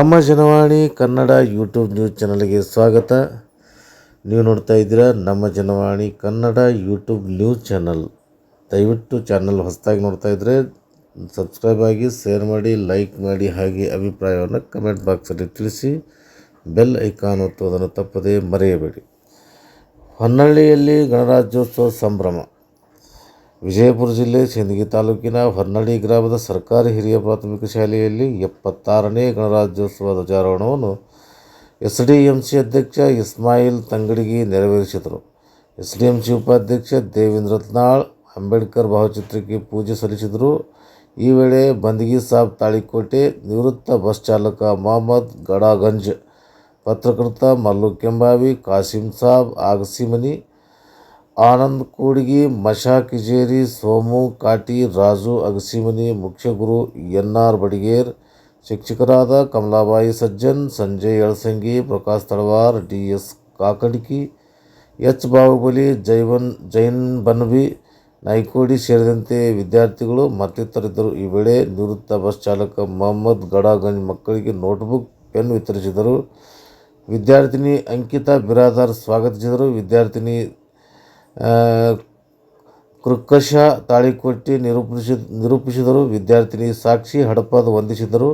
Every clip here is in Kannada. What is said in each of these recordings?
ನಮ್ಮ ಜನವಾಣಿ ಕನ್ನಡ ಯೂಟ್ಯೂಬ್ ನ್ಯೂಸ್ ಚಾನಲ್ಗೆ ಸ್ವಾಗತ. ನೀವು ನೋಡ್ತಾ ಇದ್ದೀರಾ ನಮ್ಮ Janavani Kannada YouTube news channel. ದಯವಿಟ್ಟು ಚಾನಲ್ ಹೊಸದಾಗಿ ನೋಡ್ತಾ ಇದ್ದರೆ ಸಬ್ಸ್ಕ್ರೈಬ್ ಆಗಿ, ಶೇರ್ ಮಾಡಿ, ಲೈಕ್ ಮಾಡಿ, ಹಾಗೆ ಅಭಿಪ್ರಾಯವನ್ನು ಕಮೆಂಟ್ ಬಾಕ್ಸಲ್ಲಿ ತಿಳಿಸಿ. ಬೆಲ್ ಐಕಾನ್ ಒತ್ತುವುದನ್ನು ತಪ್ಪದೇ ಮರೆಯಬೇಡಿ. ಹೊನ್ನಳ್ಳಿಯಲ್ಲಿ ಗಣರಾಜ್ಯೋತ್ಸವ ಸಂಭ್ರಮ. ವಿಜಯಪುರ ಜಿಲ್ಲೆ ಸಿಂದಗಿ ತಾಲೂಕಿನ ಹೊನ್ನಳ್ಳಿ ಗ್ರಾಮದ ಸರ್ಕಾರಿ ಹಿರಿಯ ಪ್ರಾಥಮಿಕ ಶಾಲೆಯಲ್ಲಿ 76ನೇ ಗಣರಾಜ್ಯೋತ್ಸವ ಧ್ವಜಾರೋಹಣವನ್ನು ಎಸ್ಡಿಎಂಸಿ ಅಧ್ಯಕ್ಷ ಇಸ್ಮಾಯಿಲ್ ತಂಗಡಗಿ ನೆರವೇರಿಸಿದರು. ಎಸ್ಡಿಎಂಸಿ ಉಪಾಧ್ಯಕ್ಷ ದೇವೇಂದ್ರ ರತ್ನಾಳ್ ಅಂಬೇಡ್ಕರ್ ಭಾವಚಿತ್ರಕ್ಕೆ ಪೂಜೆ ಸಲ್ಲಿಸಿದರು. ಈ ವೇಳೆ ಬಂದಗಿ ಸಾಬ್ ತಾಳಿಕೋಟೆ, ನಿವೃತ್ತ ಬಸ್ ಚಾಲಕ ಮೊಹಮ್ಮದ್ ಗಡಾಗಂಜ್, ಪತ್ರಕರ್ತ ಮಲ್ಲು ಕೆಂಬಾವಿ, ಕಾಸಿಂ ಸಾಬ್ ಆಗಸಿಮನಿ, ಆನಂದ್ ಕೂಡ್ಗಿ, ಮಶಾ ಕಿಜೇರಿ, ಸೋಮು ಕಾಟಿ, ರಾಜು ಅಗಸಿಮನಿ, ಮುಖ್ಯ ಗುರು ಎನ್.ಆರ್. ಬಡಿಗೇರ್, ಶಿಕ್ಷಕರಾದ ಕಮಲಾಬಾಯಿ ಸಜ್ಜನ್, ಸಂಜಯ್ ಯಳಸಂಗಿ, ಪ್ರಕಾಶ್ ತಳವಾರ್, ಡಿ.ಎಸ್. ಕಾಕಡ್ಕಿ, ಎಚ್. ಬಾಹುಬಲಿ, ಜೈನ್ ಬನ್ವಿ, ನಾಯ್ಕೋಡಿ ಸೇರಿದಂತೆ ವಿದ್ಯಾರ್ಥಿಗಳು ಮತ್ತಿತರರಿದ್ದರು. ಈ ವೇಳೆ ನಿವೃತ್ತ ಬಸ್ ಚಾಲಕ ಮೊಹಮ್ಮದ್ ಗಡಾಗಂಜ್ ಮಕ್ಕಳಿಗೆ ನೋಟ್ಬುಕ್, ಪೆನ್ ವಿತರಿಸಿದರು. ವಿದ್ಯಾರ್ಥಿನಿ ಅಂಕಿತಾ ಬಿರಾದಾರ್ ಸ್ವಾಗತಿಸಿದರು. ವಿದ್ಯಾರ್ಥಿನಿ ಕೃಕಶ ತಾಳಿಕೊಟ್ಟಿ ನಿರೂಪಿಸಿದರು. ವಿದ್ಯಾರ್ಥಿನಿ ಸಾಕ್ಷಿ ಹಡಪದ್ ವಂದಿಸಿದರು.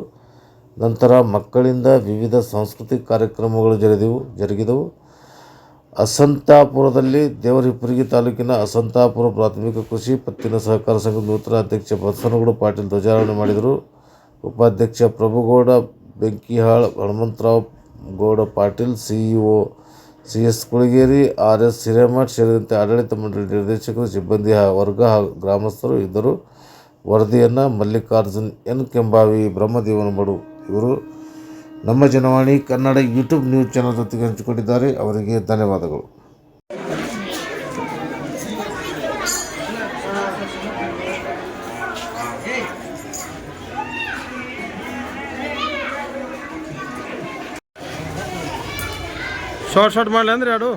ನಂತರ ಮಕ್ಕಳಿಂದ ವಿವಿಧ ಸಾಂಸ್ಕೃತಿಕ ಕಾರ್ಯಕ್ರಮಗಳು ಜರುಗಿದವು. ಅಸಂತಾಪುರದಲ್ಲಿ ದೇವರಹಿಪ್ಪರಗಿ ತಾಲೂಕಿನ ಅಸಂತಾಪುರ ಪ್ರಾಥಮಿಕ ಕೃಷಿ ಪತ್ತಿನ ಸಹಕಾರ ಸಂಘದ ನೂತನ ಅಧ್ಯಕ್ಷ ಬಸನಗೌಡ ಪಾಟೀಲ್ ಧ್ವಜಾರೋಹಣ ಮಾಡಿದರು. ಉಪಾಧ್ಯಕ್ಷ ಪ್ರಭುಗೌಡ ಬೆಂಕಿಹಾಳ್, ಹನುಮಂತರಾವ್ ಗೌಡ ಪಾಟೀಲ್, ಸಿಇಒ ಸಿ.ಎಸ್. ಕುಳಗೇರಿ, ಆರ್.ಎಸ್. ಹಿರೇಮಠ್ ಸೇರಿದಂತೆ ಆಡಳಿತ ಮಂಡಳಿ ನಿರ್ದೇಶಕರು, ಸಿಬ್ಬಂದಿ ವರ್ಗ ಹಾಗೂ ಗ್ರಾಮಸ್ಥರು ಇದ್ದರು. ವರದಿಯನ್ನು ಮಲ್ಲಿಕಾರ್ಜುನ್ ಎನ್. ಕೆಂಬಾವಿ, ಬ್ರಹ್ಮದೇವನಮಡು ಇವರು ನಮ್ಮ Janavani Kannada YouTube news channel ಜೊತೆಗೆ ಹಂಚಿಕೊಂಡಿದ್ದಾರೆ. ಅವರಿಗೆ ಧನ್ಯವಾದಗಳು. ಶಾರ್ಟ್ ಮಾಡಲಿ ಅಂದರೆ ಎರಡು